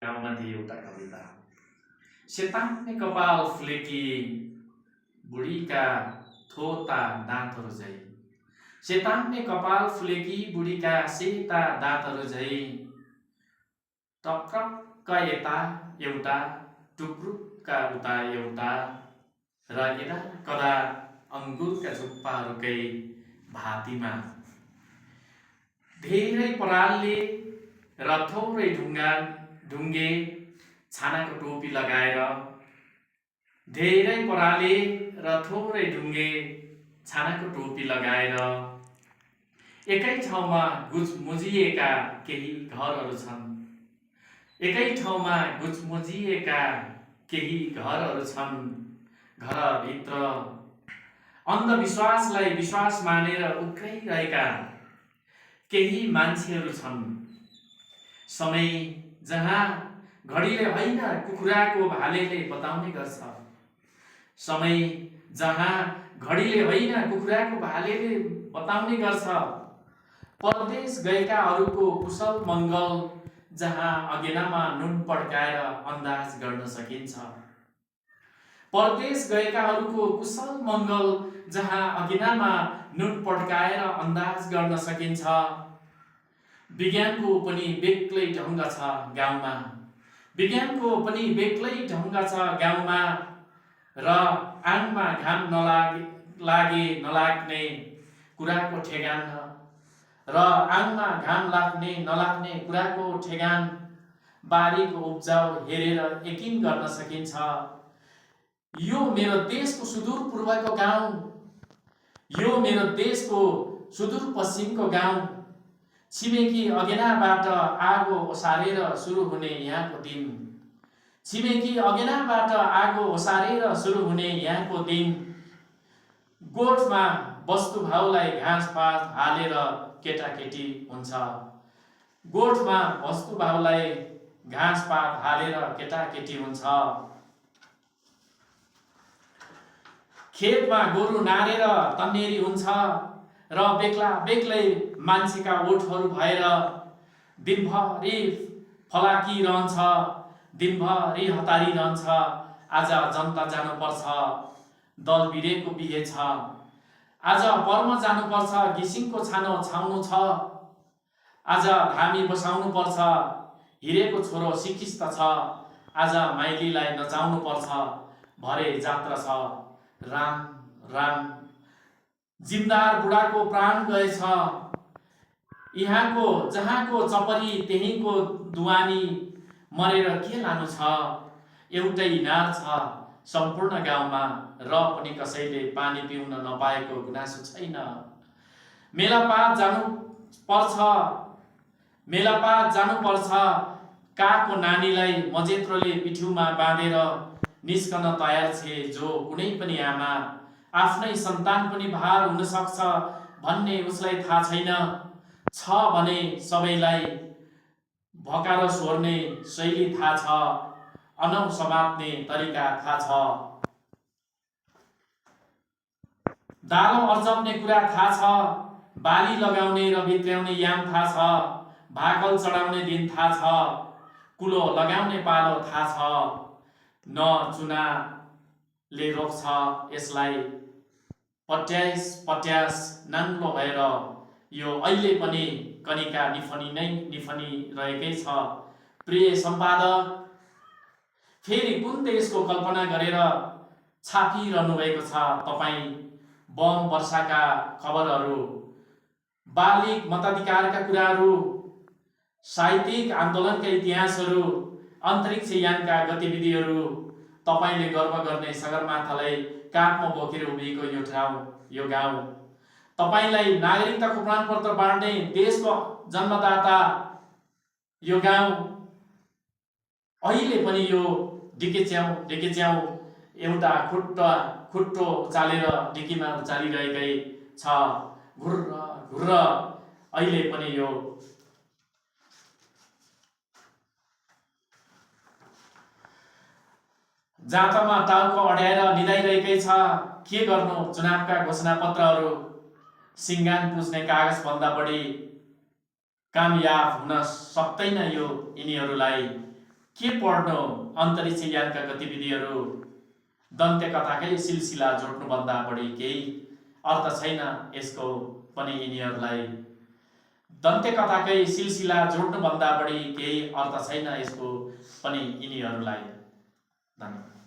गाउँमध्ये एउटा कविता सेतान्ने कपाल फुलेकी बुढीका थोता दाँतहरू झै सेतान्ने कपाल फुलेकी बुढीका सेता दाँतहरू झै टक्रक्क यता एउटा टुक्रुक्का उता एउटा र यदा कदा अङ्गुरका झुप्पाहरूकै भातीमा धेरै परालले र थोरै ढुङ्गे छानाको टोपी लगाएर धेरै पराले र थोरै ढुङ्गे छानाको टोपी लगाएर एकै ठाउँमा गुजमुजिएका केही घरहरू छन्। एकै ठाउँमा गुजमुजिएका केही घरहरू छन्। घरभित्र अन्धविश्वासलाई विश्वास मानेर उक्राइरहेका केही मान्छेहरू छन्। समय जहाँ घडीले होइन कुखुराको भालेले बताउने गर्छ। समय जहाँ घडीले होइन कुखुराको भालेले बताउने गर्छ। परदेश गएकाहरूको कुशल मङ्गल जहाँ अगेनामा नुन पड्काएर अन्दाज गर्न सकिन्छ। परदेश गएकाहरूको कुशल मङ्गल जहाँ अगेनामा नुन पड्काएर अन्दाज गर्न सकिन्छ। विज्ञानको पनि बेग्लै ढङ्ग छ गाउँमा। विज्ञानको पनि बेग्लै ढङ्ग छ गाउँमा। र आङमा घाम नलाग्ने कुराको ठेगान र आङमा घाम लाग्ने नलाग्ने कुराको ठेगान बारीको उब्जाउ हेरेर यकिन गर्न सकिन्छ। यो मेरो देशको सुदूरपूर्वको गाउँ। यो मेरो देशको सुदूरपश्चिमको गाउँ। छिमेकी अगेनाबाट आगो ओसारेर सुरु हुने यहाँको दिन। छिमेकी अगेनाबाट आगो ओसारेर सुरु हुने यहाँको दिन। गोठमा वस्तुभाउलाई घाँसपात हालेर केटाकेटी हुन्छ। गोठमा वस्तुभाउलाई घाँसपात हालेर केटाकेटी हुन्छ। खेतमा गोरु नारेर तन्नेरी हुन्छ र बेग्ला बेग्लै मान्छेका ओठहरू भएर दिनभरि फलाकी रहन्छ। दिनभरि हतारी रहन्छ। आज जनता जानुपर्छ। दल बिरेको बिहे छ। आज पर्म जानुपर्छ। घिसिङको छानो छाउनु छ। आज धामी बसाउनु पर्छ। हिरेको छोरो सिकिस्त छ। आज माइलीलाई नचाउनु पर्छ। भरे जात्रा छ। राम राम जिमदार बुढाको प्राण गएछ। यहाँको जहाँको चपरी त्यहीँको दुवानी मरेर के लानु छ। एउटै इनार छ सम्पूर्ण गाउँमा र पनि कसैले पानी पिउन नपाएको गुनासो छैन। मेलापात जानुपर्छ। काको नानीलाई मजेत्रोले पिठ्युमा बाँधेर निस्कन तयार छे जो कुनै पनि आमा। आफ्नै सन्तान पनि भार हुन सक्छ भन्ने उसलाई थाहा छैन। छ भने सबैलाई भकार सोर्ने शैली थाहा छ। अनौ समात्ने तरिका थाहा छ। दालो अर्जप्ने कुरा थाहा छ। बाली लगाउने र भित्र्याउने याम थाहा छ। भाकल चढाउने दिन थाहा छ। कुलो लगाउने पालो थाहा छ। न चुनाले रोक्छ यसलाई। पट्यास नाङ्लो भएर यो अहिले पनि कनिका निफनी रहेकै छ। प्रिय सम्पादक, फेरि कुन देशको कल्पना गरेर छापिरहनु भएको छ तपाईँ? बम वर्षाका खबरहरू, बालिग मताधिकारका कुराहरू, साहित्यिक आन्दोलनका इतिहासहरू, अन्तरिक्ष यानका गतिविधिहरू, तपाईँले गर्व गर्ने सगरमाथालाई काखमा बोकेर उभिएको यो ठाउँ, यो गाउँ, तपाईँलाई नागरिकताको प्रमाणपत्र बाँड्ने देशको जन्मदाता यो गाउँ, अहिले पनि यो डिकेच्याउ एउटा खुट्टो चालेर डिकीमा चालिरहेकै छ। घुर्र अहिले पनि यो जाँतमा टाउको अड्याएर निदाइरहेकै छ। के गर्नु? चुनावका घोषणापत्रहरू सिङ्गान पुज्ने कागजभन्दा बढी कामयाब हुन सक्दैन यो यिनीहरूलाई। के पढ्नु अन्तरिक्ष यानका गतिविधिहरू, दन्त्य कथाकै सिलसिला जोड्नुभन्दा बढी केही अर्थ छैन यसको पनि यिनीहरूलाई। दन्त्य कथाकै सिलसिला जोड्नुभन्दा बढी केही अर्थ छैन यसको पनि यिनीहरूलाई। धन्यवाद।